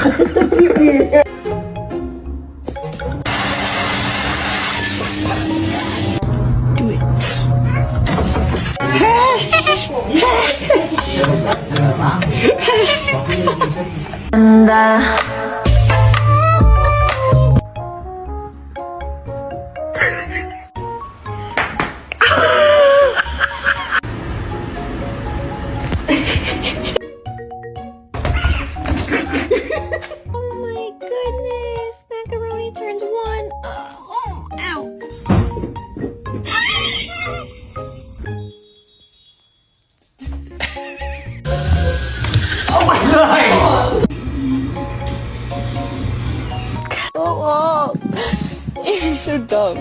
Do it. And oh my goodness, macaroni turns one. Oh, ow. Oh, you're so dumb.